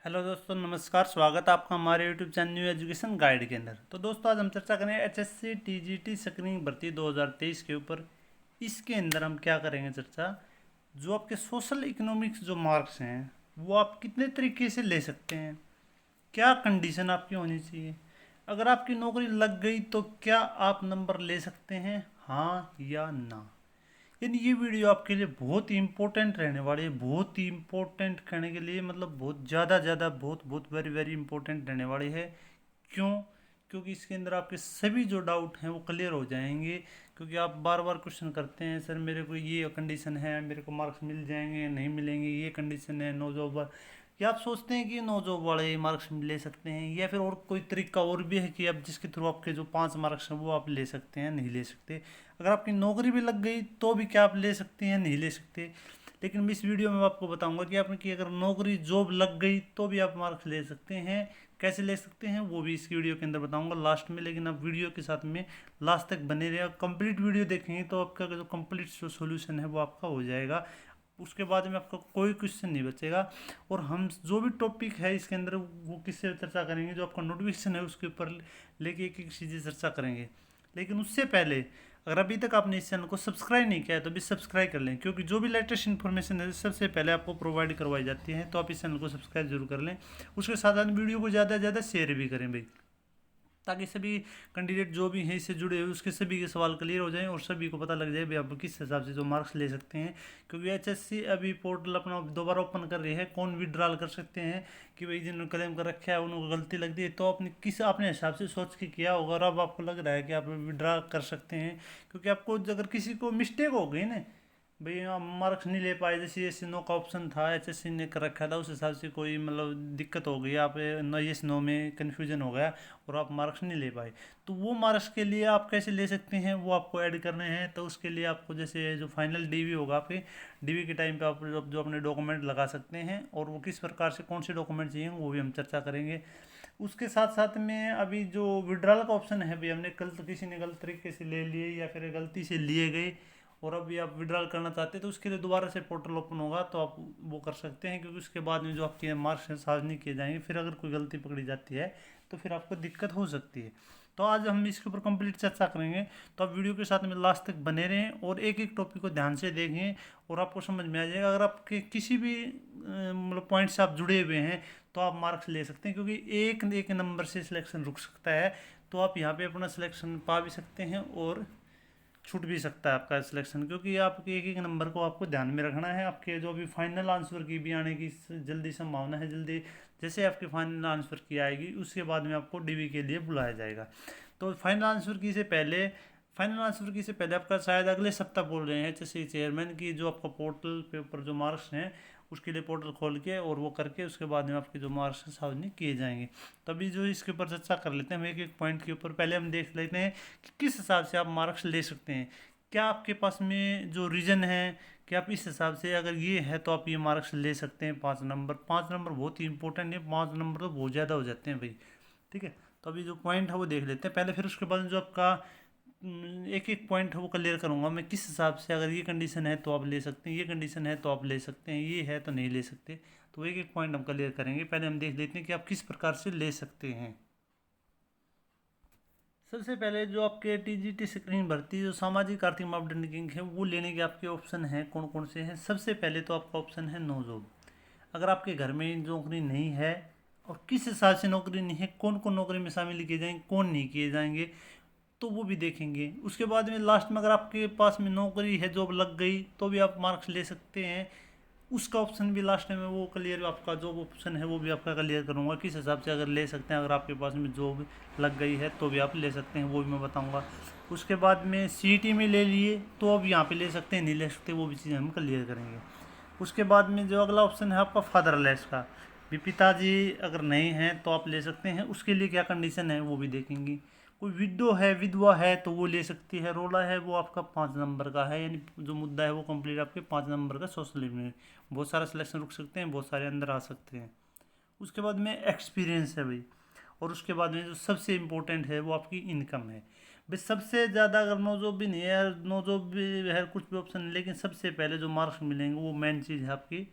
Hello दोस्तों, नमस्कार। स्वागत है आपका हमारे YouTube channel new education guide के अंदर। तो दोस्तों, आज हम चर्चा करेंगे एचएससी टीजीटी स्क्रीनिंग भर्ती 2023 के ऊपर। इसके अंदर हम क्या करेंगे चर्चा, जो आपके सोशल इकोनॉमिक्स जो मार्क्स हैं वो आप कितने तरीके से ले सकते हैं, क्या कंडीशन आपकी होनी चाहिए, अगर आपकी नौकरी लग गई तो क्या आप नंबर ले सकते हैं, हाँ या ना। यानी ये वीडियो आपके लिए बहुत ही इंपॉर्टेंट रहने वाली है। बहुत ही इंपॉर्टेंट कहने के लिए मतलब बहुत ज़्यादा ज़्यादा बहुत बहुत वेरी वेरी इंपॉर्टेंट रहने वाली है। क्यों? क्योंकि इसके अंदर आपके सभी जो डाउट हैं वो क्लियर हो जाएंगे। क्योंकि आप बार बार क्वेश्चन करते हैं, सर मेरे को ये कंडीशन है, मेरे को मार्क्स मिल जाएंगे नहीं मिलेंगे, ये कंडीशन है नो जॉब, या आप सोचते हैं कि नो जॉब वाले मार्क्स ले सकते हैं, या फिर और कोई तरीका और भी है कि आप जिसके थ्रू आपके जो 5 मार्क्स हैं वो आप ले सकते हैं नहीं ले सकते। अगर आपकी नौकरी भी लग गई तो भी क्या आप ले सकते हैं नहीं ले सकते। लेकिन मैं इस वीडियो में आपको बताऊंगा कि आपकी अगर नौकरी जॉब लग गई तो भी आप मार्क्स ले सकते हैं, कैसे ले सकते हैं वो भी इस वीडियो के अंदर बताऊंगा लास्ट में। लेकिन आप वीडियो के साथ में लास्ट तक बने रहिए, कंप्लीट वीडियो देखेंगे तो आपका जो कंप्लीट जो सोल्यूशन है वो आपका हो जाएगा। उसके बाद में आपका कोई क्वेश्चन नहीं बचेगा। और हम जो भी टॉपिक है इसके अंदर वो किससे चर्चा करेंगे, जो आपका नोटिफिकेशन है उसके ऊपर लेके एक एक चीज़ें चर्चा करेंगे। लेकिन उससे पहले अगर अभी तक आपने इस चैनल को सब्सक्राइब नहीं किया है तो भी सब्सक्राइब कर लें, क्योंकि जो भी लेटेस्ट इन्फॉर्मेशन है सबसे पहले आपको प्रोवाइड करवाई जाती है। तो आप इस चैनल को सब्सक्राइब जरूर कर लें। उसके साथ साथ वीडियो को ज़्यादा से ज़्यादा शेयर भी करें भाई, ताकि सभी कैंडिडेट जो भी हैं इससे जुड़े हुए उसके सभी के सवाल क्लियर हो जाएं और सभी को पता लग जाए भाई आप किस हिसाब से जो मार्क्स ले सकते हैं। क्योंकि एचएससी अभी पोर्टल अपना दोबारा ओपन कर रही है, कौन विड्रॉल कर सकते हैं कि भाई जिन्होंने क्लेम कर रखा है उनको गलती लग दी है तो अपने किस अपने हिसाब से सोच के किया होगा और अब आपको लग रहा है कि आप विड्रॉ कर सकते हैं। क्योंकि आपको अगर किसी को मिस्टेक हो गई ना भाई, आप मार्क्स नहीं ले पाए, जैसे यस नो का ऑप्शन था एचएससी ने कर रखा था, उस हिसाब से कोई मतलब दिक्कत हो गई, आप नो यस नो में कन्फ्यूजन हो गया और आप मार्क्स नहीं ले पाए, तो वो मार्क्स के लिए आप कैसे ले सकते हैं वो आपको ऐड करने हैं। तो उसके लिए आपको जैसे जो फाइनल डीवी होगा आपके डीवी के टाइम पे आप जो अपने डॉक्यूमेंट लगा सकते हैं और वो किस प्रकार से कौन से डॉक्यूमेंट चाहिए वो भी हम चर्चा करेंगे। उसके साथ साथ में अभी जो विड्रॉल का ऑप्शन है भाई, हमने गलत किसी ने गलत तरीके से ले लिए या फिर गलती से लिए गए और अभी आप विड्रॉल करना चाहते हैं तो उसके लिए दोबारा से पोर्टल ओपन होगा तो आप वो कर सकते हैं। क्योंकि उसके बाद में जो आपके मार्क्स हैं साझ नहीं किए जाएंगे, फिर अगर कोई गलती पकड़ी जाती है तो फिर आपको दिक्कत हो सकती है। तो आज हम इसके ऊपर कंप्लीट चर्चा करेंगे। तो आप वीडियो के साथ में लास्ट तक बने रहें और एक एक टॉपिक को ध्यान से देखें और आपको समझ में आ जाएगा। अगर आपके किसी भी मतलब पॉइंट से आप जुड़े हुए हैं तो आप मार्क्स ले सकते हैं, क्योंकि एक एक नंबर से सिलेक्शन रुक सकता है। तो आप यहाँ पे अपना सिलेक्शन पा भी सकते हैं और छूट भी सकता है आपका सिलेक्शन, क्योंकि आपके एक एक नंबर को आपको ध्यान में रखना है। आपके जो भी फाइनल आंसर की भी आने की जल्दी संभावना है, जल्दी जैसे आपके फाइनल आंसर की आएगी उसके बाद में आपको डीवी के लिए बुलाया जाएगा। तो फाइनल आंसर की से पहले आपका शायद अगले सप्ताह बोल रहे हैं एचएससी चेयरमैन की, जो आपका पोर्टल पे ऊपर जो मार्क्स हैं उसके लिए पोर्टल खोल के और वो करके उसके बाद में आपके जो मार्क्स हैं सार्वजनिक किए जाएंगे। तभी जो इसके ऊपर चर्चा कर लेते हैं हम एक एक पॉइंट के ऊपर। पहले हम देख लेते हैं कि किस हिसाब से आप मार्क्स ले सकते हैं, क्या आपके पास में जो रीज़न है कि आप इस हिसाब से अगर ये है तो आप ये मार्क्स ले सकते हैं। 5 नंबर, 5 नंबर बहुत ही इंपॉर्टेंट है, 5 नंबर तो बहुत ज़्यादा हो जाते हैं भाई। ठीक है, तो अभी जो पॉइंट है वो देख लेते हैं पहले, फिर उसके बाद जो आपका एक एक पॉइंट है वो क्लियर करूंगा मैं किस हिसाब से, अगर ये कंडीशन है तो आप ले सकते हैं, ये कंडीशन है तो आप ले सकते हैं, ये है तो नहीं ले सकते। तो एक एक पॉइंट हम क्लियर करेंगे। पहले हम देख लेते हैं कि आप किस प्रकार से ले सकते हैं। सबसे पहले जो आपके टीजीटी स्क्रीन भर्ती जो सामाजिक आर्थिक मापदंड की है वो लेने के आपके ऑप्शन हैं कौन कौन से हैं। सबसे पहले तो आपका ऑप्शन है नो जॉब। अगर आपके घर में नौकरी नहीं है और किस हिसाब से नौकरी नहीं है, कौन कौन नौकरी में शामिल किए जाएंगे कौन नहीं किए जाएंगे, तो वो भी देखेंगे। उसके बाद में लास्ट में अगर आपके पास में नौकरी है, जॉब लग गई तो भी आप मार्क्स ले सकते हैं। उसका ऑप्शन भी लास्ट में वो क्लियर, आपका जॉब ऑप्शन है वो भी आपका क्लियर करूँगा किस हिसाब से अगर ले सकते हैं। अगर आपके पास में जॉब लग गई है तो भी आप ले सकते हैं, वो भी मैं बताऊँगा। उसके बाद में सीईटी में ले लिए तो अब यहाँ पे ले सकते हैं नहीं ले सकते, वो भी चीज़ हम क्लियर करेंगे। उसके बाद में जो अगला ऑप्शन है आपका फादरलेस का, भी पिताजी अगर नहीं हैं तो आप ले सकते हैं, उसके लिए क्या कंडीशन है वो भी देखेंगे। कोई विडो है विधवा है तो वो ले सकती है। रोला है वो आपका 5 नंबर का है, यानी जो मुद्दा है वो कंप्लीट आपके 5 नंबर का सोशल में। बहुत सारा सिलेक्शन रुक सकते हैं, बहुत सारे अंदर आ सकते हैं। उसके बाद में एक्सपीरियंस है भाई, और उसके बाद में जो सबसे इम्पोर्टेंट है वो आपकी इनकम है भाई। सबसे ज़्यादा अगर नो जॉब भी नहीं है, नो जॉब भी है, कुछ भी ऑप्शन नहीं, लेकिन सबसे पहले जो मार्क्स मिलेंगे वो मेन चीज़ है आपकी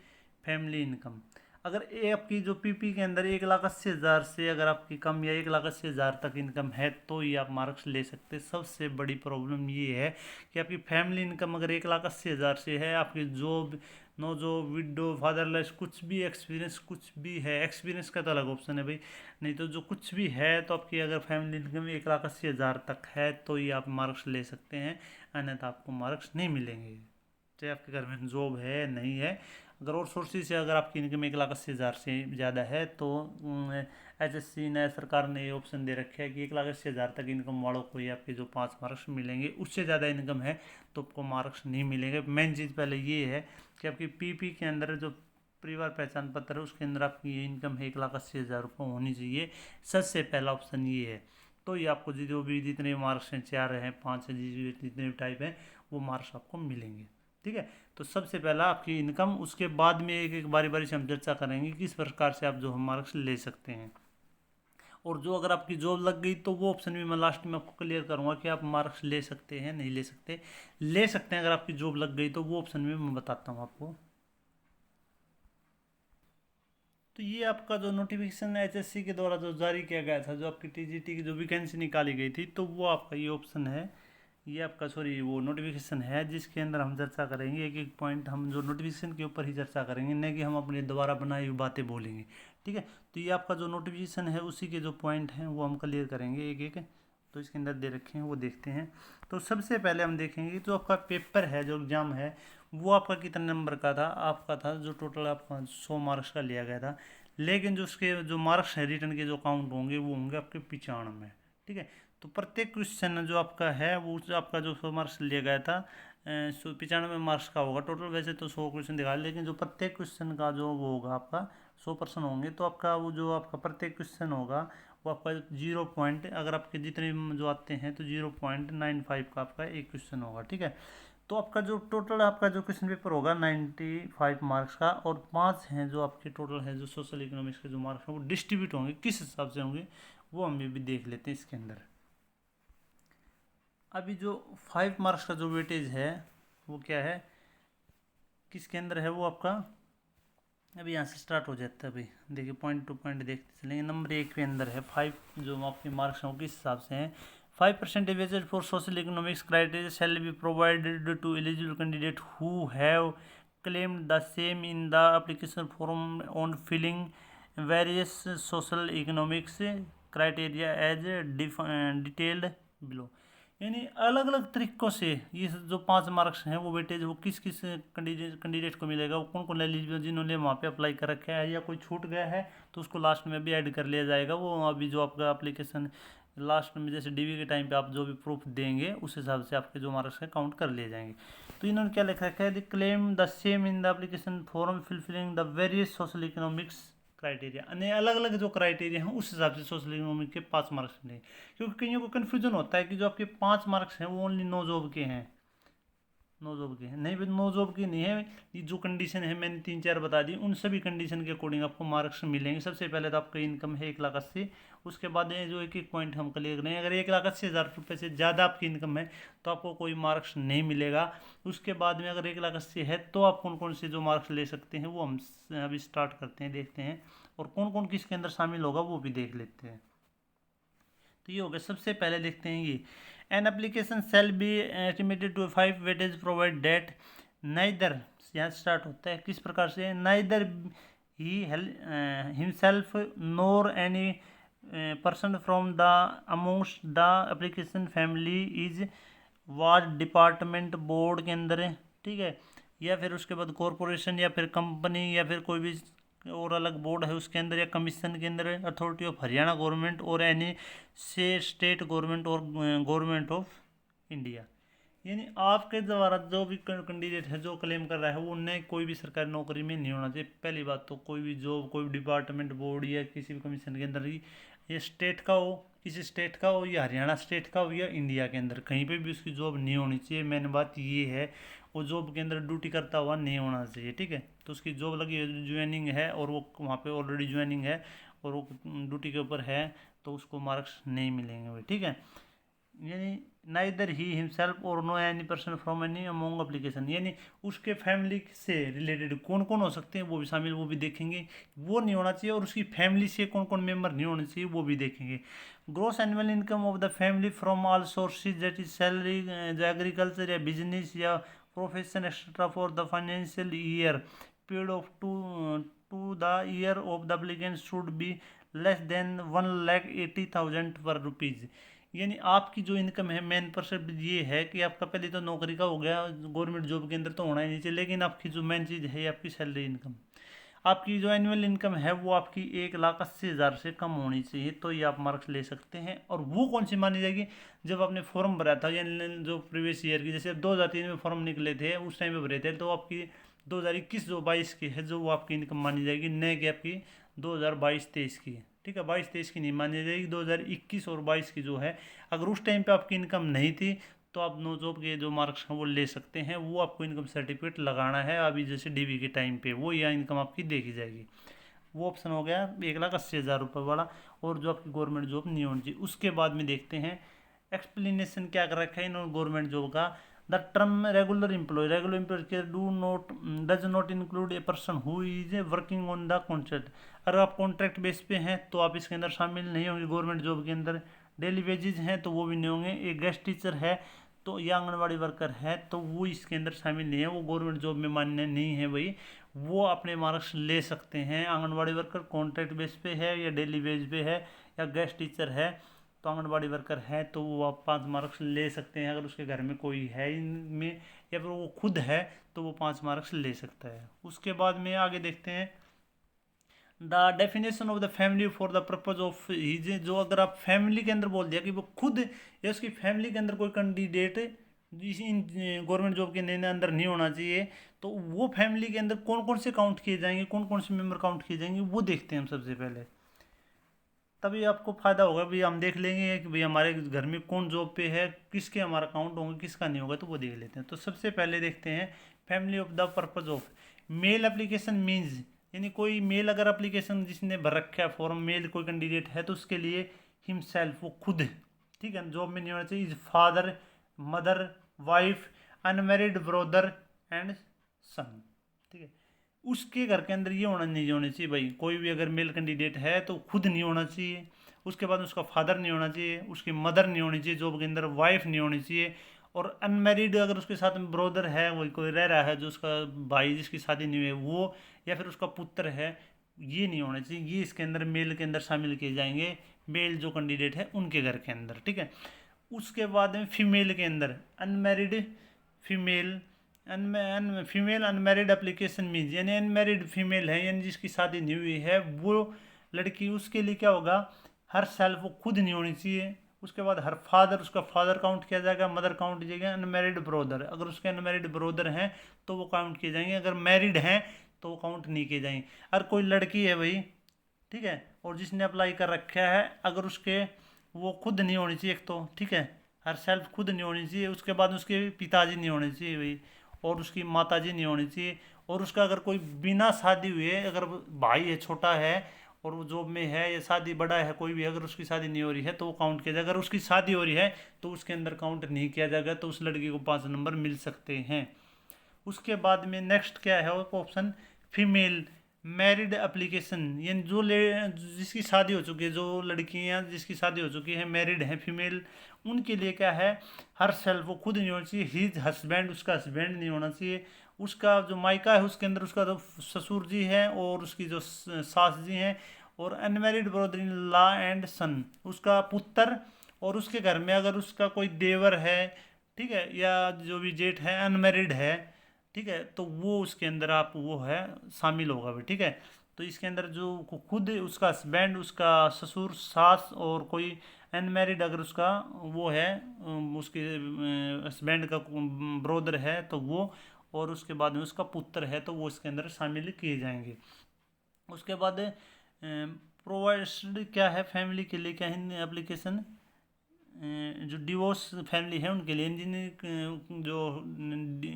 फैमिली इनकम। अगर ये आपकी जो पीपी के अंदर 1,80,000 से अगर आपकी कम या 1,80,000 तक इनकम है तो ये आप मार्क्स ले सकते हैं। सबसे बड़ी प्रॉब्लम ये है कि आपकी फैमिली इनकम अगर 1,80,000 से है, आपकी job no job, widow, fatherless, कुछ भी एक्सपीरियंस, कुछ भी है, एक्सपीरियंस का तो अलग ऑप्शन है भाई, नहीं तो जो कुछ भी है, तो आपकी अगर फैमिली इनकम 1,80,000 तक है तो ये आप मार्क्स ले सकते हैं, अन्यथा आपको मार्क्स नहीं मिलेंगे, चाहे आपके घर में जॉब है नहीं है। अगर और सोर्सेज से अगर आपकी इनकम 1,80,000 से ज़्यादा है तो एचएससी ने, सरकार ने ये ऑप्शन दे रखा है कि 1,80,000 तक इनकम वालों को ही आपके जो 5 मार्क्स मिलेंगे। उससे ज़्यादा इनकम है तो आपको मार्क्स नहीं मिलेंगे। मेन चीज़ पहले ये है कि आपकी पीपी के अंदर जो परिवार पहचान पत्र है उसके अंदर आपकी ये इनकम है 1,80,000 रुपये होनी चाहिए। सबसे पहला ऑप्शन ये है, तो ये आपको जो भी जितने मार्क्स हैं, 4 हैं, 5 हैं, जितने भी टाइप हैं, वो मार्क्स आपको मिलेंगे। ठीक है, तो सबसे पहला आपकी इनकम, उसके बाद में एक एक बारी बारी से हम चर्चा करेंगे किस प्रकार से आप जो मार्क्स ले सकते हैं। और जो अगर आपकी जॉब लग गई तो वो ऑप्शन भी मैं लास्ट में आपको क्लियर करूंगा कि आप मार्क्स ले सकते हैं नहीं ले सकते। ले सकते हैं, अगर आपकी जॉब लग गई तो वो ऑप्शन भी मैं बताता हूँ आपको। तो ये आपका जो नोटिफिकेशन एचएससी के द्वारा जो जारी किया गया था, जो आपकी टीजीटी की जो वैकेंसी निकाली गई थी, तो वो आपका ये ऑप्शन है, ये आपका सॉरी वो नोटिफिकेशन है, जिसके अंदर हम चर्चा करेंगे एक एक पॉइंट, हम जो नोटिफिकेशन के ऊपर ही चर्चा करेंगे, नहीं कि हम अपने द्वारा बनाई हुई बातें बोलेंगे। ठीक है, तो ये आपका जो नोटिफिकेशन है उसी के जो पॉइंट हैं वो हम क्लियर करेंगे एक एक। तो इसके अंदर दे रखे हैं वो देखते हैं। तो सबसे पहले हम देखेंगे जो आपका पेपर है, जो एग्ज़ाम है, वो आपका कितने नंबर का था। आपका था जो टोटल आपका 100 मार्क्स का लिया गया था, लेकिन जो उसके जो मार्क्स है रिटर्न के जो काउंट होंगे वो होंगे आपके 95। ठीक है, तो प्रत्येक क्वेश्चन जो आपका है वो आपका जो 100 मार्क्स लिया गया था 95 मार्क्स का होगा टोटल। वैसे तो 100 क्वेश्चन दिखा, लेकिन जो प्रत्येक क्वेश्चन का जो वो होगा आपका 100% होंगे, तो आपका वो जो आपका प्रत्येक क्वेश्चन होगा वो आपका 0 पॉइंट, अगर आपके जितने जो आते हैं तो 0.95 का आपका एक क्वेश्चन होगा। ठीक है, तो आपका जो टोटल आपका जो क्वेश्चन पेपर होगा 95 मार्क्स का, और 5 हैं जो आपके टोटल है जो सोशल इकोनॉमिक्स के जो मार्क्स हैं वो डिस्ट्रीब्यूट होंगे किस हिसाब से होंगे वो हम भी देख लेते हैं इसके अंदर। अभी जो 5 मार्क्स का जो वेटेज है वो क्या है, किसके अंदर है वो आपका, अभी यहाँ से स्टार्ट हो जाता है। अभी देखिए पॉइंट टू पॉइंट देखते चलेंगे। नंबर 1 के अंदर है 5 जो आपके मार्क्स हैं वो किस हिसाब से हैं। 5% weightage for social economics criteria shall be provided to eligible candidate who have claimed the same in the application form on filling various social economics criteria as detailed below। यानी अलग अलग तरीक़ों से ये जो 5 मार्क्स हैं वो वेटेज वो किस किस कैंडिडेट को मिलेगा, वो कौन कौन एलिजिबल जिन्होंने वहाँ पे अप्लाई कर रखा है या कोई छूट गया है तो उसको लास्ट में भी ऐड कर लिया जाएगा। वो अभी जो आपका एप्लीकेशन लास्ट में जैसे डीवी के टाइम पे आप जो भी प्रूफ देंगे उस हिसाब से आपके जो मार्क्स हैं काउंट कर लिए जाएंगे। तो इन्होंने क्या लिखा है, the claim the same in the application form fulfilling the various social economics criteria, यानी अलग अलग जो क्राइटेरिया हैं उस हिसाब से सोशल इकोनॉमिक के 5 मार्क्स मिलेंगे। क्योंकि कईयों को कन्फ्यूजन होता है कि जो आपके 5 मार्क्स हैं वो ओनली नो जॉब के हैं, नो जॉब के हैं। नहीं भाई, नो जॉब की नहीं है, ये जो कंडीशन है मैंने 3-4 बता दी, उन सभी कंडीशन के अकॉर्डिंग आपको मार्क्स मिलेंगे। सबसे पहले तो आपका इनकम है 1,80,000, उसके बाद ये जो एक एक पॉइंट हम क्लियर करें, अगर 1,80,000 रुपये से ज़्यादा आपकी इनकम है तो आपको कोई मार्क्स नहीं मिलेगा। उसके बाद में अगर 1,80,000 है तो आप कौन कौन से जो मार्क्स ले सकते हैं वो हम अभी स्टार्ट करते हैं, देखते हैं, और कौन कौन किसके अंदर शामिल होगा वो भी देख लेते हैं। तो ये हो गया। सबसे पहले देखते हैं ये an application shall be estimated to 5 weightage provide that neither, यहाँ स्टार्ट होता है किस प्रकार से, neither he himself nor any person from the amongst the application family is was department board के अंदर है। ठीक है, या फिर उसके बाद कॉरपोरेशन या फिर कंपनी या फिर कोई भी और अलग बोर्ड है उसके अंदर, या कमीशन के अंदर, अथॉरिटी ऑफ हरियाणा गवर्नमेंट और एनी से स्टेट गवर्नमेंट और गवर्नमेंट ऑफ इंडिया। यानी आपके द्वारा जो भी कैंडिडेट है जो क्लेम कर रहा है वो उन्हें कोई भी सरकारी नौकरी में नहीं होना चाहिए। पहली बात तो कोई भी जॉब कोई भी डिपार्टमेंट बोर्ड या किसी भी कमीशन के अंदर ही, ये स्टेट का हो, किसी स्टेट का हो, या हरियाणा स्टेट का हो, या इंडिया के अंदर कहीं पे भी उसकी जॉब नहीं होनी चाहिए। मेन बात ये है, वो जॉब के अंदर ड्यूटी करता हुआ नहीं होना चाहिए। ठीक है, तो उसकी जॉब लगी ज्वाइनिंग है और वो वहाँ पे ऑलरेडी ज्वाइनिंग है और वो ड्यूटी के ऊपर है तो उसको मार्क्स नहीं मिलेंगे भाई। ठीक है, यानी नाइदर ही हिमसेल्फ और no any person from any among application, यानी उसके फैमिली से रिलेटेड कौन कौन हो सकते हैं वो भी शामिल, वो भी देखेंगे, वो नहीं होना चाहिए। और उसकी फैमिली से कौन कौन मेंबर नहीं होने चाहिए वो भी देखेंगे। Gross annual income of the family from all sources, that is salary, जो एग्रीकल्चर या बिजनेस या profession etcetera for the financial year period of to the year of the applicant should be less than 1,80,000 पर rupees. यानी आपकी जो income है main percent ये है कि आपका पहले तो नौकरी का हो गया, गवर्नमेंट जॉब के अंदर तो होना ही नहीं चाहिए, लेकिन आपकी जो मेन चीज़ है आपकी सैलरी इनकम, आपकी जो एनुअल इनकम है वो आपकी 1,80,000 से कम होनी चाहिए, तो ये आप मार्क्स ले सकते हैं। और वो कौन सी मानी जाएगी, जब आपने फॉर्म भरा था यानी जो प्रीवियस ईयर की, जैसे 2003 में फॉर्म निकले थे उस टाइम पे भरे थे, तो आपकी 2021 जो 22 की है जो वो आपकी इनकम मानी जाएगी, न कि आपकी 2022-23 की। ठीक है, 22-23 की नहीं मानी जाएगी, 2021 और 22 की जो है। अगर उस टाइम पे आपकी इनकम नहीं थी तो आप नो जॉब के जो मार्क्स हैं वो ले सकते हैं, वो आपको इनकम सर्टिफिकेट लगाना है अभी, जैसे डीवी के टाइम पे वो या इनकम आपकी देखी जाएगी। वो ऑप्शन हो गया 1,80,000 रुपये वाला, और जो आपकी गवर्नमेंट जॉब नहीं होनी चाहिए। उसके बाद में देखते हैं एक्सप्लेनेशन क्या कर रखा है इन्होंने गवर्नमेंट जॉब का। द टर्म रेगुलर एम्प्लॉय के does not include a person who is working on the contract. अगर आप कॉन्ट्रैक्ट बेस पे हैं तो आप इसके अंदर शामिल नहीं होंगे गवर्नमेंट जॉब के अंदर। डेली वेजेज हैं तो वो भी नहीं होंगे। एक गेस्ट टीचर है तो या आंगनबाड़ी वर्कर है तो वो इसके अंदर शामिल नहीं है, वो गवर्नमेंट जॉब में मान्य नहीं है भाई, वो अपने मार्क्स ले सकते हैं। आंगनबाड़ी वर्कर कॉन्ट्रैक्ट बेस पे है या डेली वेज पे है या गेस्ट टीचर है, तो आंगनबाड़ी वर्कर है तो वो आप 5 मार्क्स ले सकते हैं। अगर उसके घर में कोई है इनमें या फिर वो खुद है तो वो 5 मार्क्स ले सकता है। उसके बाद में आगे देखते हैं the definition of the family for the purpose of his. जो अगर आप फैमिली के अंदर बोल दिया कि वो खुद या उसकी फैमिली के अंदर कोई कैंडिडेट इन गवर्नमेंट जॉब के नए अंदर नहीं होना चाहिए, तो वो फैमिली के अंदर कौन कौन से काउंट किए जाएंगे, कौन कौन से मेंबर काउंट किए जाएंगे वो देखते हैं हम सबसे पहले। तभी आपको फ़ायदा होगा भाई, हम देख लेंगे कि भाई हमारे घर में कौन जॉब पे है, किसके हमारा काउंट होंगे किसका नहीं होगा, तो वो देख लेते हैं। तो सबसे पहले देखते हैं family of the purpose of male application means, यानी कोई मेल अगर एप्लीकेशन जिसने भर रखा है फॉर्म, मेल कोई कैंडिडेट है तो उसके लिए हिमसेल्फ वो खुद, ठीक है, जॉब में नहीं होना चाहिए, is father, mother, wife, unmarried brother and son. ठीक है, उसके घर के अंदर ये होना नहीं होना चाहिए भाई, कोई भी अगर मेल कैंडिडेट है तो खुद नहीं होना चाहिए। उसके बाद उसका फादर नहीं होना चाहिए, उसकी मदर नहीं होनी चाहिए जॉब के अंदर, वाइफ नहीं होनी चाहिए, और अनमेरिड अगर उसके साथ में ब्रदर है, वही कोई रह रहा है जो उसका भाई जिसकी शादी नहीं हुई है वो, या फिर उसका पुत्र है, ये नहीं होना चाहिए। ये इसके अंदर मेल के अंदर शामिल किए जाएंगे, मेल जो कैंडिडेट है उनके घर के अंदर। ठीक है, उसके बाद में फीमेल के अंदर unmarried female, female unmarried application means, यानी अनमेरिड फीमेल है यानी जिसकी शादी नहीं हुई है वो लड़की, उसके लिए क्या होगा, हर सेल्फ वो खुद नहीं होनी चाहिए। उसके बाद हर फादर, उसका फादर काउंट किया जाएगा, मदर काउंट किया जाएगा, अनमेरिड ब्रोदर, अगर उसके अनमेरिड ब्रोदर हैं तो वो काउंट किए जाएंगे, अगर मैरिड हैं तो वो काउंट नहीं किए जाएंगे। अगर कोई लड़की है भाई, ठीक है, और जिसने अप्लाई कर रखा है, अगर उसके वो खुद नहीं होनी चाहिए एक तो, ठीक है, हर सेल्फ खुद नहीं होनी चाहिए, उसके बाद उसके पिताजी नहीं होने चाहिए भाई, और उसकी माताजी नहीं होनी चाहिए, और उसका अगर कोई बिना शादी हुए अगर भाई है छोटा है और वो जॉब में है या शादी बड़ा है कोई भी, अगर उसकी शादी नहीं हो रही है तो वो काउंट किया जाएगा। अगर उसकी शादी हो रही है तो उसके अंदर काउंट नहीं किया जाएगा, तो उस लड़की को 5 नंबर मिल सकते हैं। उसके बाद में नेक्स्ट क्या है ऑप्शन, फीमेल मैरिड एप्लीकेशन, यानी जो जिसकी शादी हो चुकी है, जो लड़कियां जिसकी शादी हो चुकी है मैरिड हैं फीमेल, उनके लिए क्या है, हर सेल्फ वो खुद नहीं होना चाहिए, हिज हस्बैंड, उसका हस्बैंड नहीं होना चाहिए, उसका जो मायका है उसके अंदर उसका जो ससुर जी हैं और उसकी जो सास जी हैं, और unmarried brother in law and son, उसका पुत्र, और उसके घर में अगर उसका कोई देवर है, ठीक है, या जो भी जेठ है अनमेरिड है, ठीक है, तो वो उसके अंदर आप वो है शामिल होगा भी। ठीक है, तो इसके अंदर जो खुद उसका हस्बैंड, उसका ससुर, सास, और कोई अनमेरिड अगर उसका वो है, उसके हस्बैंड का ब्रोदर है तो वो, और उसके बाद में उसका पुत्र है तो वो इसके अंदर शामिल किए जाएंगे। उसके बाद प्रोवाइड क्या है फैमिली के लिए, क्या है एप्लीकेशन, जो डिवोर्स फैमिली है उनके लिए, जो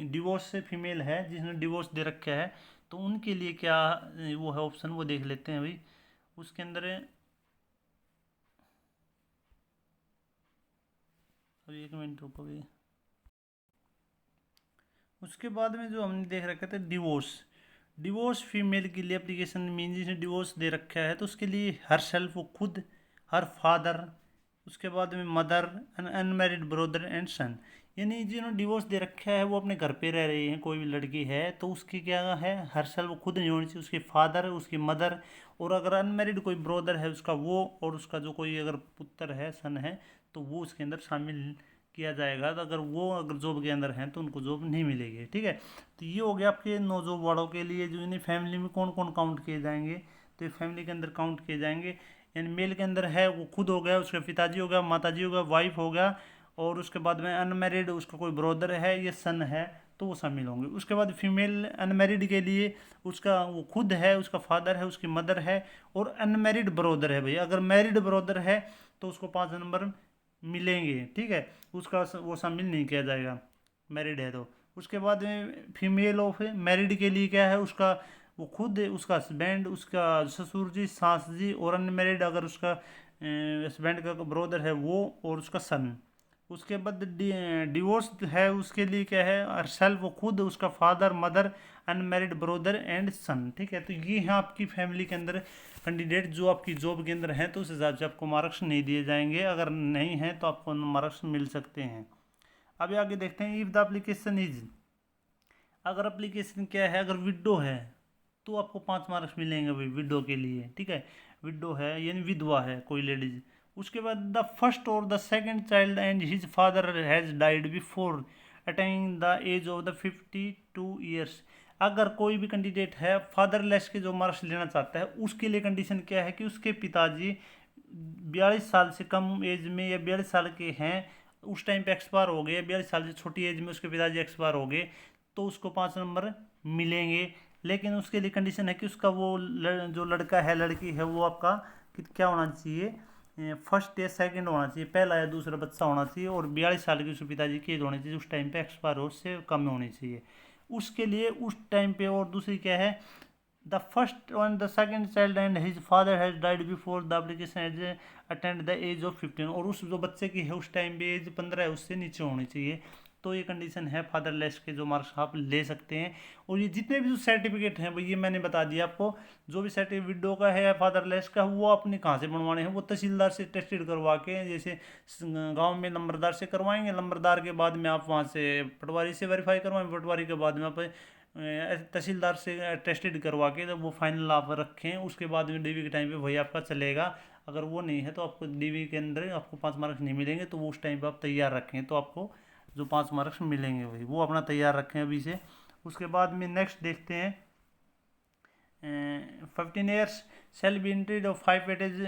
डिवोर्स से फीमेल है जिसने डिवोर्स दे रखा है तो उनके लिए क्या वो है ऑप्शन, वो देख लेते हैं भाई। उसके अंदर अभी 1 मिनट रुको भी। उसके बाद में जो हमने देख रखा था डिवोर्स, डिवोर्स फीमेल के लिए एप्लीकेशन मीन जिसने डिवोर्स दे रखा है तो उसके लिए हर सेल्फ वो खुद, हर फादर, उसके बाद में मदर, अनमैरिड ब्रदर एंड सन, यानी जिन्होंने डिवोर्स दे रखा है वो अपने घर पे रह रही हैं, कोई भी लड़की है तो उसकी क्या है हर सेल्फ वो खुद नहीं होनी चाहिए, उसके फादर, उसकी मदर, और अगर अनमैरिड कोई ब्रदर है उसका वो, और उसका जो कोई अगर पुत्र है सन है तो वो उसके अंदर शामिल किया जाएगा। तो अगर वो अगर जॉब के अंदर हैं तो उनको जॉब नहीं मिलेगी। ठीक है, तो ये हो गया आपके 9 जॉब वालों के लिए। जो इन्हें फैमिली में कौन कौन काउंट किए जाएंगे, तो ये फैमिली के अंदर काउंट किए जाएंगे। यानी मेल के अंदर है वो खुद हो गया, उसके पिताजी हो गया, माताजी हो गया, वाइफ हो गया, और उसके बाद में अनमैरिड उसका कोई ब्रदर है, ये सन है, तो वो शामिल होंगे। उसके बाद फीमेल अनमैरिड के लिए उसका वो खुद है, उसका फादर है, उसकी मदर है, और अनमैरिड ब्रदर है। भैया अगर मैरिड ब्रदर है तो उसको 5 नंबर मिलेंगे। ठीक है, उसका वो शामिल नहीं किया जाएगा, मैरिड है तो। उसके बाद में फीमेल ऑफ मैरिड के लिए क्या है, उसका वो खुद, उसका हस्बैंड, उसका ससुर जी, सास जी, और अनमैरिड अगर उसका हस्बैंड का ब्रदर है वो, और उसका सन। उसके बाद डिवोर्स है उसके लिए क्या है, हर सेल्फ वो खुद, उसका father, mother, unmarried brother and son. ठीक है, तो ये है आपकी फैमिली के अंदर कैंडिडेट जो आपकी जॉब के अंदर हैं, तो उस हिसाब से आपको मार्क्स नहीं दिए जाएंगे, अगर नहीं हैं तो आपको मार्क्स मिल सकते हैं। अभी आगे देखते हैं, इफ़ द एप्लीकेशन इज, अगर एप्लीकेशन क्या है, अगर विडो है तो आपको 5 मार्क्स मिलेंगे भाई विडो के लिए। ठीक है, विडो है यानी विधवा है कोई लेडीज। उसके बाद द फर्स्ट और the second child and his father has died before attaining the age of the 52 years, अगर कोई भी कैंडिडेट है फादरलेस के जो मार्क्स लेना चाहता है उसके लिए कंडीशन क्या है कि उसके पिताजी 42 साल से कम एज में या 42 साल के हैं उस टाइम पे एक्सपायर हो गए, 42 साल से छोटी एज में उसके पिताजी एक्सपायर हो गए, तो उसको 5 नंबर मिलेंगे। लेकिन उसके लिए कंडीशन है कि उसका वो जो लड़का है लड़की है वो आपका क्या होना चाहिए, फर्स्ट या सेकंड होना चाहिए, पहला या दूसरा बच्चा होना चाहिए, और 42 साल की उसके पिताजी की एज होनी चाहिए उस टाइम पे, एक्सपायर हो उससे कम होनी चाहिए उसके लिए उस टाइम पे। और दूसरी क्या है, the first one the second child and his father has died before the application age attend the age of 15, और उस जो बच्चे की है उस टाइम पे एज 15 है उससे नीचे होनी चाहिए। तो ये कंडीशन है फादरलेस के जो मार्क्स आप ले सकते हैं। और ये जितने भी जो सर्टिफिकेट हैं वो ये मैंने बता दिया आपको, जो भी सर्टिफिकेट विडो का है या फादरलेस का वो अपने कहाँ से बनवाने हैं, वो तहसीलदार से टेस्टेड करवा के, जैसे गांव में नंबरदार से करवाएंगे, नंबरदार के बाद में आप वहाँ से पटवारी से वेरीफाई करवाएंगे, पटवारी के बाद में आप तहसीलदार से टेस्टेड करवा के जब वो फाइनल आप रखें उसके बाद में डीवी के टाइम पे वही आपका चलेगा। अगर वो नहीं है तो आपको डीवी के अंदर आपको 5 मार्क्स नहीं मिलेंगे, तो वो उस टाइम पे आप तैयार रखें तो आपको जो 5 मार्क्स मिलेंगे वही वो अपना तैयार रखें अभी से। उसके बाद में नेक्स्ट देखते हैं, 15 years shall be entitled of 5 weightage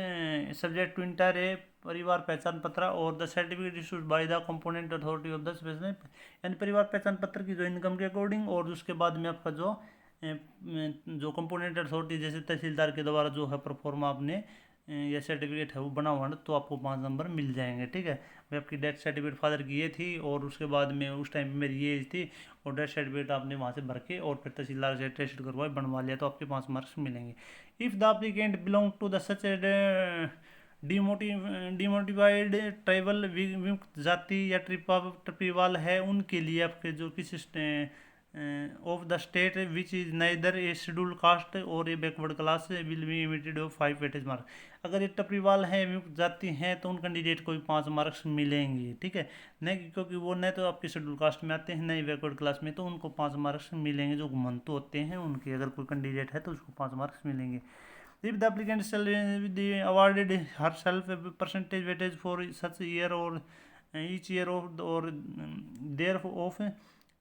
subject to inter a Parivar Pehchan Patra or the certificate issued by the competent authority of the special, यानी परिवार पहचान पत्र की जो इनकम के अकॉर्डिंग, और उसके बाद में आपका जो कंपोनेंट अथॉरिटी जैसे तहसीलदार के द्वारा जो है प्रोफॉर्मा आपने या सर्टिफिकेट है वो बना हुआ है तो आपको 5 नंबर मिल जाएंगे। ठीक है, मैं आपकी डेथ सर्टिफिकेट फादर की ये थी और उसके बाद में उस टाइम पे मेरी ये एज थी, और डेथ सर्टिफिकेट आपने वहाँ से भर के और फिर तहसीलदार से टेस्ट करवाए बनवा लिया तो आपके 5 मार्क्स मिलेंगे। If the applicant belong to the such denotified tribal विमुक्त जाति या ट्रिपीवाल है उनके लिए आपके जो किसी of the state which is neither a schedule caste or a backward class will be limited of 5 weightage mark, अगर ये टपरीवाल हैं विमुक्त जाति हैं तो उन कैंडिडेट को भी 5 मार्क्स मिलेंगे। ठीक है, नहीं क्योंकि वो न तो आपके शेड्यूल कास्ट में आते हैं नहीं बैकवर्ड क्लास में, तो उनको 5 मार्क्स मिलेंगे। जो घुमंतु होते हैं उनके अगर कोई कैंडिडेट है तो उसको 5 मार्क्स मिलेंगे। If the applicant shall be awarded herself a percentage weightage for such year or each year of or their of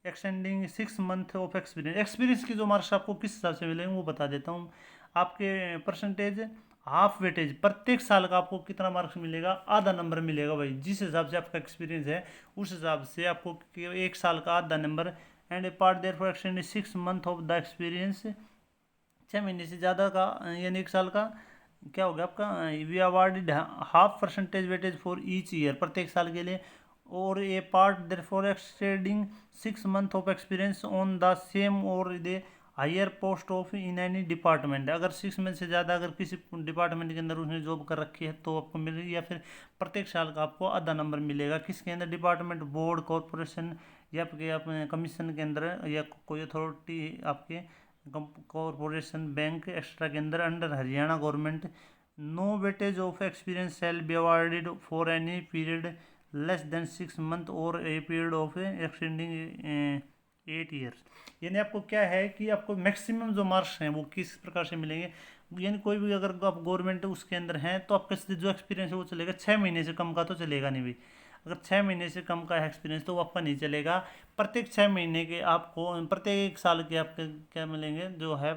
extending 6 month of experience, experience की जो मार्क्स आपको किस हिसाब से मिलेंगे वो बता देता हूँ। आपके परसेंटेज हाफ वेटेज प्रत्येक साल का आपको कितना मार्क्स मिलेगा, आधा नंबर मिलेगा भाई, जिस हिसाब से आपका एक्सपीरियंस है उस हिसाब से आपको एक साल का आधा नंबर। And a part there for extend 6 month of the experience, 6 महीने से ज़्यादा का यानी एक साल का क्या हो गया आपका, we awarded half percentage weightage for each year प्रत्येक साल के लिए, or a part there for extending 6 month of experience on the same or the higher post of in any department, अगर 6 मंथ से ज़्यादा अगर किसी डिपार्टमेंट के अंदर उसने जॉब कर रखी है तो आपको मिलेगी, या फिर प्रत्येक साल का आपको आधा नंबर मिलेगा। किसके अंदर? डिपार्टमेंट, बोर्ड, कॉरपोरेशन या आपके अपने कमीशन के अंदर, या कोई अथॉरिटी आपके कॉरपोरेशन, बैंक एक्स्ट्रा के अंदर under Haryana government. No weightage of experience shall be awarded for any period less than 6 month or a period of extending 8 years. यानी आपको क्या है कि आपको मैक्सिमम जो मार्क्स हैं वो किस प्रकार से मिलेंगे, यानी कोई भी अगर आप गवर्नमेंट उसके अंदर हैं तो आपका जो एक्सपीरियंस है वो चलेगा। 6 महीने से कम का तो चलेगा नहीं भाई, अगर 6 महीने से कम का है एक्सपीरियंस तो वो आपका नहीं चलेगा। प्रत्येक 6 महीने के आपको, प्रत्येक साल के आपके क्या मिलेंगे जो है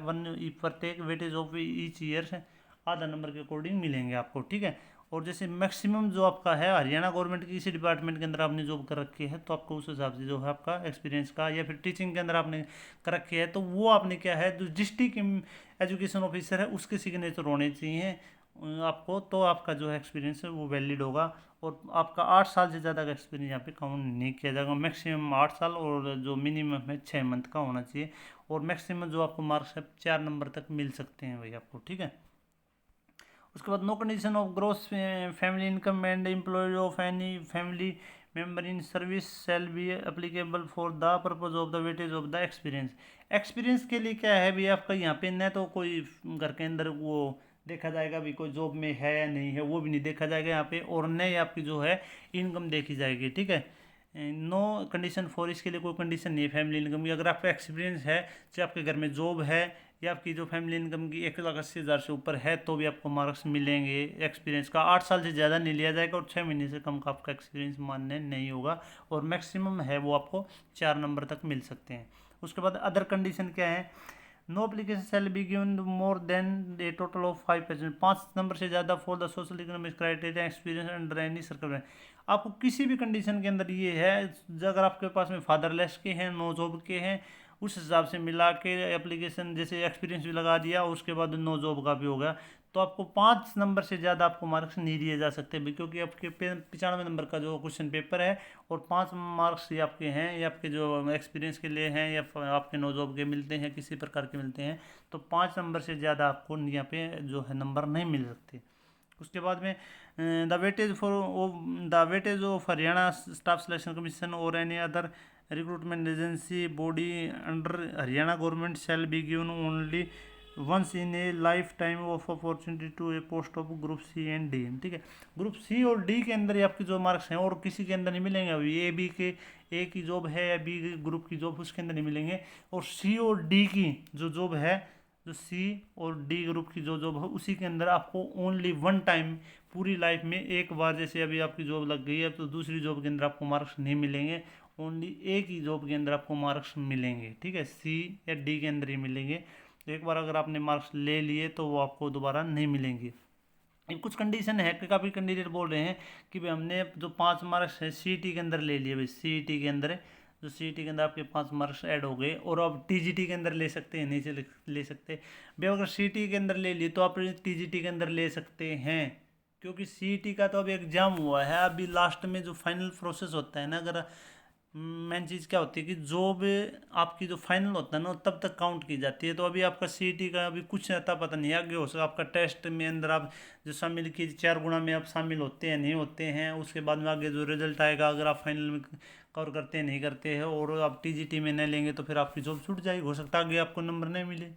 प्रत्येक वेटेज ऑफ ईच ईयर आधा नंबर के अकॉर्डिंग मिलेंगे आपको, ठीक है। और जैसे मैक्सिमम जो आपका है हरियाणा गवर्नमेंट की किसी डिपार्टमेंट के अंदर आपने जॉब कर रखी है तो आपको उस हिसाब से जो है आपका एक्सपीरियंस का, या फिर टीचिंग के अंदर आपने कर रखी है तो वो आपने क्या है, जो डिस्ट्रिक्ट एजुकेशन ऑफिसर है उसके सिग्नेचर होने चाहिए आपको, तो आपका जो है एक्सपीरियंस है वो वैलिड होगा। और आपका 8 साल से ज़्यादा का एक्सपीरियंस यहाँ पे काउंट नहीं किया जाएगा। मैक्सिमम 8 साल और जो मिनिमम है 6 मंथ का होना चाहिए। और मैक्सिमम जो आपको मार्क्स है 4 नंबर तक मिल सकते हैं भाई आपको, ठीक है। उसके बाद no condition of gross family income and employ of any family member in service shall be applicable for the purpose of the weightage of the experience. Experience के लिए क्या है भी आपका यहाँ पे, न तो कोई घर के अंदर वो देखा जाएगा भी कोई जॉब में है या नहीं है, वो भी नहीं देखा जाएगा यहाँ पे, और न ही आपकी जो है इनकम देखी जाएगी, ठीक है। नो कंडीशन फॉर, इसके लिए कोई कंडीशन नहीं है फैमिली इनकम की। अगर आपका एक्सपीरियंस है, चाहे आपके घर में जॉब है, या आपकी जो फैमिली इनकम की 1,80,000 से ऊपर है तो भी आपको मार्क्स मिलेंगे। एक्सपीरियंस का 8 साल से ज़्यादा नहीं लिया जाएगा और 6 महीने से कम का आपका एक्सपीरियंस मान्य नहीं होगा। और मैक्सिमम है वो आपको 4 नंबर तक मिल सकते हैं। उसके बाद अदर कंडीशन क्या है? No application shall be given more than a total of 5%, 5 number से ज़्यादा for the social economic criteria experience under any circle. आपको किसी भी कंडीशन के अंदर ये है, अगर आपके पास में फादरलेस के हैं, नो जॉब के हैं, उस हिसाब से मिला के एप्लीकेशन जैसे एक्सपीरियंस भी लगा दिया, उसके बाद नो जॉब का भी हो गया, तो आपको 5 नंबर से ज़्यादा आपको मार्क्स नहीं दिए जा सकते भी, क्योंकि आपके 95 नंबर का जो क्वेश्चन पेपर है और 5 मार्क्स ये आपके हैं, ये आपके जो एक्सपीरियंस के लिए हैं या आपके नो जॉब के मिलते हैं, किसी प्रकार के मिलते हैं, तो 5 नंबर से ज़्यादा आपको यहाँ पे जो है नंबर नहीं मिल सकते। उसके बाद में the weightage of Haryana staff selection commission or any other recruitment agency body under Haryana government shall be given only once in a lifetime of opportunity to a post of group C and D, ठीक है। Group C और D के अंदर ही आपके जो marks हैं और किसी के अंदर नहीं मिलेंगे। अभी ए बी के, ए की जॉब है या बी ग्रुप की जॉब, उसके अंदर नहीं मिलेंगे। और सी और डी की जो जॉब है, जो सी और डी ग्रुप की जो जॉब है, उसी के अंदर आपको ओनली वन टाइम पूरी लाइफ में एक बार, जैसे अभी आपकी जॉब लग गई है तो दूसरी जॉब के अंदर आपको मार्क्स नहीं मिलेंगे, ओनली एक ही जॉब के अंदर आपको मार्क्स मिलेंगे, ठीक है। सी या डी के अंदर ही मिलेंगे। एक बार अगर आपने मार्क्स ले लिए तो वो आपको दोबारा नहीं मिलेंगे। ये कुछ कंडीशन है कि काफ़ी कैंडिडेट बोल रहे हैं कि भाई हमने जो 5 मार्क्स है सीईटी के अंदर ले लिए, भाई सीईटी के अंदर जो सीईटी के अंदर आपके 5 मार्क्स ऐड हो गए और अब टीजीटी के अंदर ले सकते हैं, नहीं ले सकते भाई। अगर सीईटी के अंदर ले लिए तो आप टीजीटी के अंदर ले सकते हैं, क्योंकि सीईटी का तो अभी एग्जाम हुआ है। अभी लास्ट में जो फाइनल प्रोसेस होता है ना, अगर मेन चीज़ क्या होती है कि जॉब आपकी जो फाइनल होता है ना तब तक काउंट की जाती है। तो अभी आपका सीईटी का अभी कुछ आता पता नहीं है, आगे हो सकता आपका टेस्ट में अंदर आप जो शामिल की 4 गुणा में आप शामिल होते हैं नहीं होते हैं, उसके बाद में आगे जो रिजल्ट आएगा, अगर आप फाइनल में कवर करते हैं नहीं करते हैं और आप टीजीटी में नहीं लेंगे तो फिर आपकी जॉब छूट जाएगी। हो सकता है आगे आपको नंबर नहीं मिले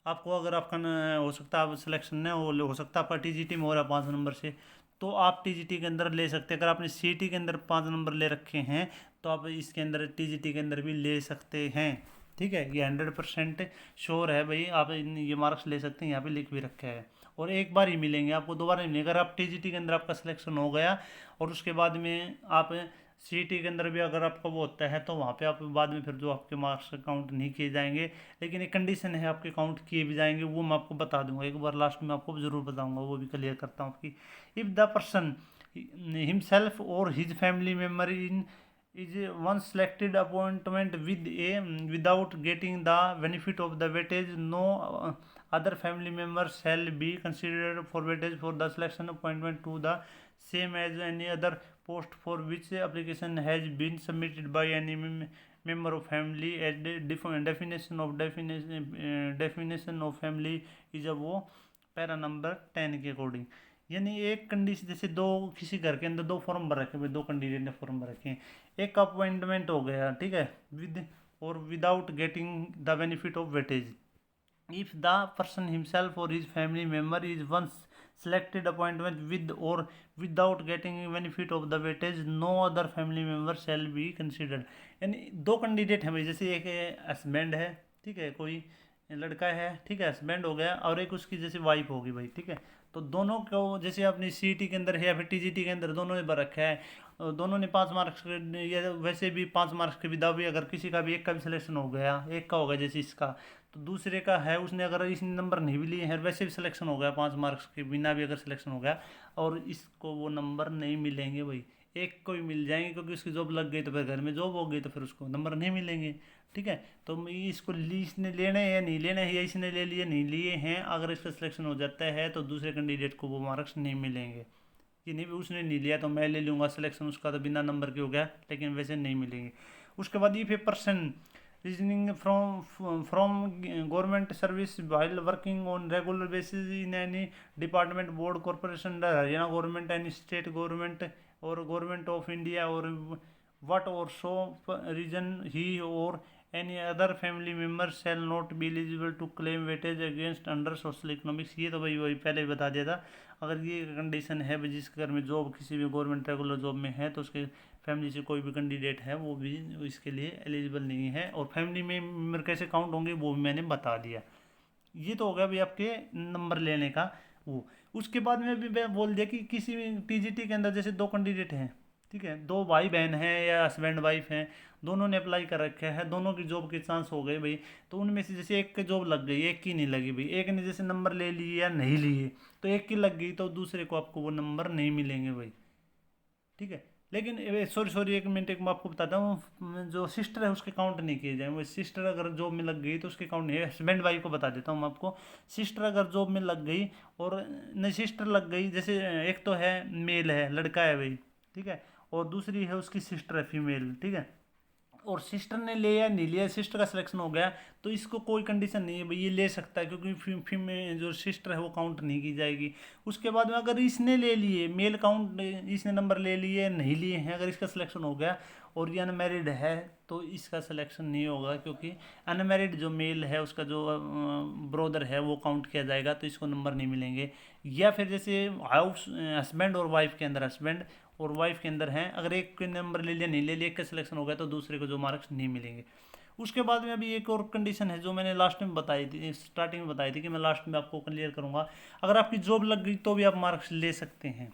आपको, अगर आपका हो सकता है आप सिलेक्शन नहीं हो सकता आपका टीजीटी में हो रहा है 5 नंबर से, तो आप टीजीटी के अंदर ले सकते हैं। अगर आपने सीईटी के अंदर 5 नंबर ले रखे हैं तो आप इसके अंदर टीजीटी के अंदर भी ले सकते हैं, ठीक है। ये 100% श्योर है भाई, आप ये मार्क्स ले सकते हैं, यहाँ पे लिख भी रखा है। और एक बार ही मिलेंगे आपको, दोबारा नहीं मिलेंगे। अगर आप टीजीटी के अंदर आपका सिलेक्शन हो गया और उसके बाद में आप सीईटी के अंदर भी अगर आपका वो होता है तो वहाँ पे आप बाद में फिर जो आपके मार्क्स काउंट नहीं किए जाएंगे, लेकिन एक कंडीशन है आपके काउंट किए भी जाएंगे, वो मैं आपको बता दूंगा एक बार लास्ट में, आपको ज़रूर बताऊंगा, वो भी क्लियर करता हूँ आपकी। इफ़ द पर्सन हिमसेल्फ और his family member in is one selected appointment with a without getting the benefit of the weightage, no other family member shall be considered for weightage for the selection appointment to the same as any other post for which application has been submitted by any member of family as definition of family is अब वो para number 10 के according. यानी एक condition, जैसे दो किसी घर के अंदर दो फॉर्म भर रखे हैं, दो कैंडिडेट ने फॉर्म भर रखे हैं, एक का अपॉइंटमेंट हो गया, ठीक है, विद और without getting the benefit of weightage. if the person himself or his family member is once selected appointment with or without getting benefit of the weightage, no other family member shall be considered। यानी दो candidate हैं भाई, जैसे एक husband है, ठीक है, कोई लड़का है, ठीक है, हस्बैंड हो गया, और एक उसकी जैसे वाइफ होगी भाई, ठीक है, तो दोनों को जैसे अपनी सीईटी के अंदर है या फिर टीजीटी के अंदर दोनों ने भर रखा है, दोनों ने 5 मार्क्स या वैसे भी 5 मार्क्स के विदा भी, अगर किसी का भी एक का भी सिलेक्शन हो गया, एक का हो गया जैसे इसका, तो दूसरे का है, उसने अगर इसने नंबर नहीं भी लिए हैं, वैसे भी सिलेक्शन हो गया, 5 मार्क्स के बिना भी अगर सिलेक्शन हो गया, और इसको वो नंबर नहीं मिलेंगे भाई, एक को भी मिल जाएंगे, क्योंकि उसकी जॉब लग गई तो फिर घर में जॉब हो गई तो फिर उसको नंबर नहीं मिलेंगे, ठीक है। तो इसको इसने लेने हैं या नहीं लेने हैं, या इसने ले लिए नहीं लिए हैं, अगर इसका सिलेक्शन हो जाता है तो दूसरे कैंडिडेट को वो मार्क्स नहीं मिलेंगे। कि नहीं उसने नहीं लिया तो मैं ले लूँगा, सिलेक्शन उसका तो बिना नंबर के हो गया, लेकिन वैसे नहीं मिलेंगे। उसके बाद if a person reasoning from government service while working on regular basis in any department, board, corporation, Haryana government, any state government और गवर्नमेंट ऑफ इंडिया, और what or so reason he or any other family member shall not be eligible to claim weightage against under social economics। ये तो भाई वही पहले ही बता दिया था। अगर ये कंडीशन है भाई, जिसके घर में जॉब किसी भी गवर्नमेंट रेगुलर जॉब में है, तो उसके फैमिली से कोई भी कैंडिडेट है वो भी इसके लिए एलिजिबल नहीं है। और फैमिली में मेंबर कैसे काउंट होंगे वो भी मैंने बता दिया। ये तो हो गया भाई आपके नंबर लेने का वो। उसके बाद में भी मैं बोल दिया कि किसी भी टीजीटी के अंदर जैसे दो कैंडिडेट हैं, ठीक है, दो भाई बहन हैं या हस्बैंड वाइफ हैं, दोनों ने अप्लाई कर रखे हैं, दोनों की जॉब के चांस हो गए भाई, तो उनमें से जैसे एक की जॉब लग गई, एक की नहीं लगी भाई, एक ने जैसे नंबर ले लिए या नहीं लिए, तो एक की लग गई तो दूसरे को आपको वो नंबर नहीं मिलेंगे भाई, ठीक है। लेकिन सॉरी एक मिनट, एक मैं आपको बताता हूँ, जो सिस्टर है उसके काउंट नहीं किए जाए। वो सिस्टर अगर जॉब में लग गई तो उसके काउंट नहीं है। हस्बैंड वाइफ को बता देता हूँ मैं आपको। सिस्टर अगर जॉब में लग गई और नहीं सिस्टर लग गई, जैसे एक तो है मेल है, लड़का है भाई, ठीक है, और दूसरी है उसकी सिस्टर है फीमेल, ठीक है, और सिस्टर ने लिया नहीं लिया, सिस्टर का सिलेक्शन हो गया, तो इसको कोई कंडीशन नहीं है भाई, ये ले सकता है, क्योंकि फीमेल जो सिस्टर है वो काउंट नहीं की जाएगी। उसके बाद में अगर इसने ले लिए मेल काउंट, इसने नंबर ले लिए नहीं लिए हैं, अगर इसका सिलेक्शन हो गया और ये अनमेरिड है तो इसका सिलेक्शन नहीं होगा, क्योंकि अनमेरिड जो मेल है उसका जो ब्रदर है वो काउंट किया जाएगा, तो इसको नंबर नहीं मिलेंगे। या फिर जैसे हाउस हस्बैंड और वाइफ के अंदर, हस्बैंड और वाइफ के अंदर हैं, अगर एक के नंबर ले लिया नहीं ले लिया, एक का सिलेक्शन हो गया तो दूसरे को जो मार्क्स नहीं मिलेंगे। उसके बाद में अभी एक और कंडीशन है जो मैंने लास्ट में बताई थी, स्टार्टिंग में बताई थी, कि मैं लास्ट में आपको क्लियर करूंगा। अगर आपकी जॉब लग गई तो भी आप मार्क्स ले सकते हैं।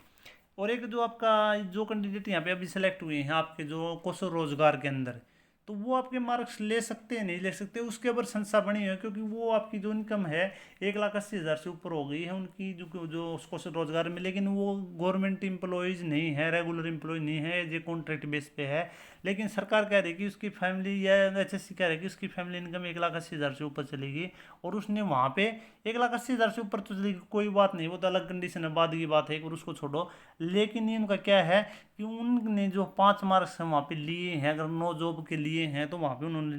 और एक जो आपका जो कैंडिडेट यहाँ पे अभी सेलेक्ट हुए हैं आपके जो कौशल रोजगार के अंदर, तो वो आपके मार्क्स ले सकते हैं नहीं ले सकते, उसके ऊपर संस्था बनी है, क्योंकि वो आपकी जो इनकम है 1,80,000 से ऊपर हो गई है उनकी, जो जो उसको रोजगार में, लेकिन वो गवर्नमेंट एम्प्लॉयज़ नहीं है, रेगुलर एम्प्लॉय नहीं है, जो कॉन्ट्रैक्ट बेस पे है। लेकिन सरकार कह रही है कि उसकी फैमिली या एचएससी कह रही है कि उसकी फैमिली इनकम 1,80,000 से ऊपर चलेगी, और उसने वहाँ पे 1,80,000 से ऊपर तो चलेगी, कोई बात नहीं, वो तो अलग कंडीशन है, बाद की बात है, और उसको छोड़ो। लेकिन इनका क्या है कि उनने जो 5 मार्क्स वहाँ पे लिए हैं, अगर नो जॉब के लिए हैं, तो वहाँ पे उन्होंने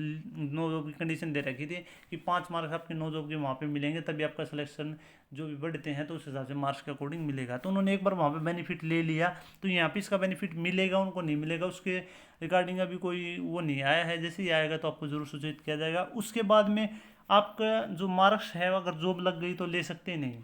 नो जॉब की कंडीशन दे रखी थी कि 5 मार्क्स आपके नो जॉब के वहाँ पे मिलेंगे, तभी आपका सिलेक्शन जो भी बढ़ते हैं तो उस हिसाब से मार्क्स के अकॉर्डिंग मिलेगा। तो उन्होंने एक बार वहाँ पे बेनिफिट ले लिया, तो यहाँ पे इसका बेनिफिट मिलेगा, उनको नहीं मिलेगा, उसके रिगार्डिंग अभी कोई वो नहीं आया है। जैसे ही आएगा तो आपको जरूर सूचित किया जाएगा। उसके बाद में आपका जो मार्क्स है, अगर जॉब लग गई तो ले सकते नहीं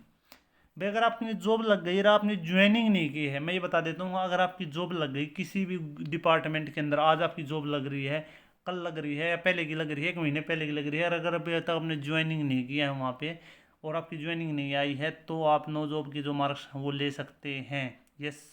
भाई। अगर आपकी जॉब लग गई और आपने ज्वाइनिंग नहीं की है, मैं ये बता देता हूँ, अगर आपकी जॉब लग गई किसी भी डिपार्टमेंट के अंदर, आज आपकी जॉब लग रही है, कल लग रही है, या पहले की लग रही है, 1 महीने पहले की लग रही है, और अगर अभी तक आपने ज्वाइनिंग नहीं किया है वहाँ पे और आपकी ज्वाइनिंग नहीं आई है, तो आप नो जॉब की जो मार्क्स हैं वो ले सकते हैं। यस,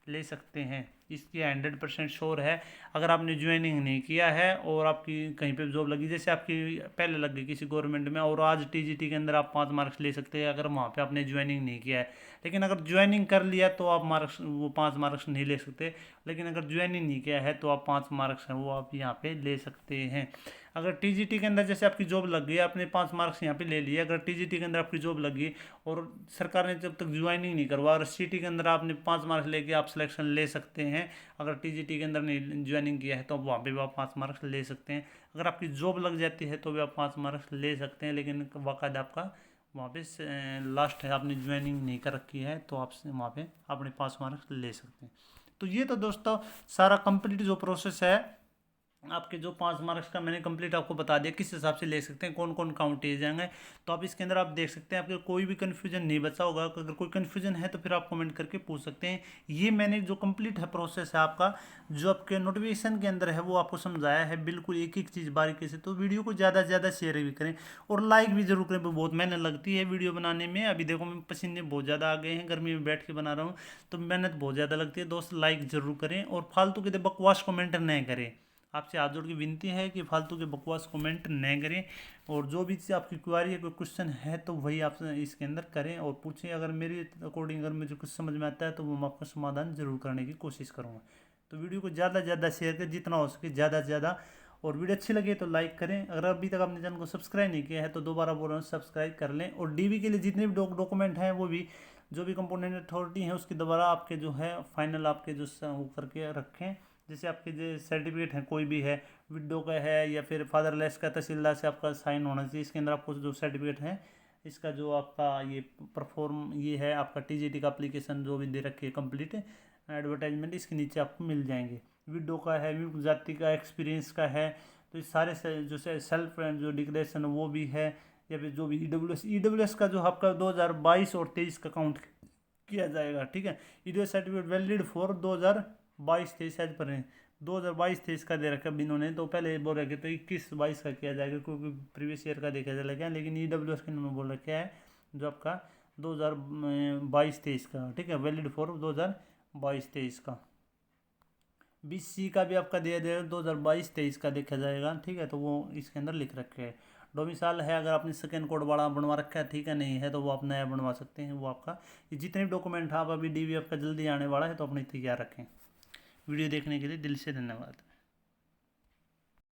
ले सकते हैं, इसकी 100% श्योर है। अगर आपने ज्वाइनिंग नहीं किया है और आपकी कहीं पे जॉब लगी, जैसे आपकी पहले लग गई किसी गवर्नमेंट में, और आज टीजीटी के अंदर आप 5 मार्क्स ले सकते हैं अगर वहाँ पे आपने ज्वाइनिंग नहीं किया है। लेकिन अगर ज्वाइनिंग कर लिया तो आप मार्क्स वो 5 मार्क्स नहीं ले सकते, लेकिन अगर ज्वाइनिंग नहीं किया है तो आप 5 मार्क्स हैं वो आप यहाँ पे ले सकते हैं। अगर टीजीटी के अंदर जैसे आपकी जॉब लग गई, आपने 5 मार्क्स यहाँ पे ले लिए, अगर टीजीटी के अंदर आपकी जॉब लगी और सरकार ने जब तक ज्वाइनिंग नहीं करवा, और सीटी के अंदर आपने 5 मार्क्स लेके आप सिलेक्शन ले सकते हैं, हैं। अगर टीजीटी के अंदर नहीं ज्वाइनिंग किया है तो वहाँ पे भी आप 5 मार्क्स ले सकते हैं। अगर आपकी जॉब लग जाती है तो भी आप 5 मार्क्स ले सकते हैं, लेकिन बाकायदा आपका वहाँ पे लास्ट है, आपने ज्वाइनिंग नहीं कर रखी है तो आप वहाँ पे अपने 5 मार्क्स ले सकते हैं। तो ये तो दोस्तों सारा कंप्लीट जो प्रोसेस है आपके जो 5 मार्क्स का मैंने कंप्लीट आपको बता दिया किस हिसाब से ले सकते हैं, कौन कौन काउंट किए जाएंगे। तो आप इसके अंदर आप देख सकते हैं, आपके कोई भी कन्फ्यूजन नहीं बचा होगा। अगर कोई कन्फ्यूजन है तो फिर आप कमेंट करके पूछ सकते हैं। ये मैंने जो कंप्लीट है प्रोसेस है आपका, जो आपके नोटिफिकेशन के अंदर है वो आपको समझाया है बिल्कुल एक एक चीज़ बारीकी से। तो वीडियो को ज़्यादा से ज़्यादा शेयर भी करें और लाइक भी जरूर करें। बहुत मेहनत लगती है वीडियो बनाने में। अभी देखो मैं पसीने बहुत ज़्यादा आ गए हैं, गर्मी में बैठ के बना रहा हूँ तो मेहनत बहुत ज़्यादा लगती है। दोस्त लाइक जरूर करें और फालतू के बकवास कमेंट नहीं करें। आपसे हाथ जोड़ के विनती है कि फालतू के बकवास कमेंट न करें, और जो भी चीज़ आपकी क्वेरी है, कोई क्वेश्चन है तो वही आप इसके अंदर करें और पूछें। अगर मेरे अकॉर्डिंग अगर मुझे कुछ समझ में आता है तो वो मैं आपका समाधान जरूर करने की कोशिश करूँगा। तो वीडियो को ज़्यादा से ज़्यादा शेयर करें, जितना हो सके ज़्यादा से ज़्यादा। और वीडियो अच्छी लगे तो लाइक करें। अगर अभी तक आपने चैनल को सब्सक्राइब नहीं किया है तो दोबारा बोल रहा हूँ सब्सक्राइब कर लें। और डीवी के लिए जितने भी डॉक्यूमेंट हैं वो भी, जो भी कंपोनेंट अथॉरिटी है उसके दोबारा आपके जो है फाइनल आपके जो वो करके रखें। जैसे आपके जो सर्टिफिकेट है कोई भी है, विडो का है या फिर फादरलेस का, तहसीलदार से आपका साइन होना चाहिए। इसके अंदर आपको जो सर्टिफिकेट है इसका जो आपका ये परफॉर्म ये है आपका टीजीटी का एप्लीकेशन जो भी दे रखी है कंप्लीट एडवर्टाइजमेंट, इसके नीचे आपको मिल जाएंगे। विडो का है, जाति का, एक्सपीरियंस का है, तो ये सारे जो सेल्फ जो डिक्लेरेशन वो भी है। या फिर जो भी ईडब्ल्यूएस का जो आपका 2022 और 23 का काउंट किया जाएगा। ठीक है, EWS certificate valid for 2022-23 as per 2022-23 का दे रखा है इन्होंने, तो पहले बोल रखे तो 21-22 का किया जाएगा क्योंकि प्रीवियस ईयर का देखा जाएगा। लेकिन ईडब्ल्यूएस के इन्होंने बोल रखा है जो आपका 2022-23 का, ठीक है, वैलिड फॉर 2022-23 का। बीसी का भी आपका दिया जाएगा 2022-23 का देखा जाएगा। ठीक है, तो वो इसके अंदर लिख रखे हैं। डोमिसाइल है, अगर आपने सेकेंड कोड बड़ा बनवा रखा है, ठीक है, नहीं है तो वो आप नया बनवा सकते हैं। वो आपका ये जितने भी डॉक्यूमेंट हैं आप अभी डीवी आपका जल्दी आने वाला है तो अपने तैयार रखें। वीडियो देखने के लिए दिल से धन्यवाद।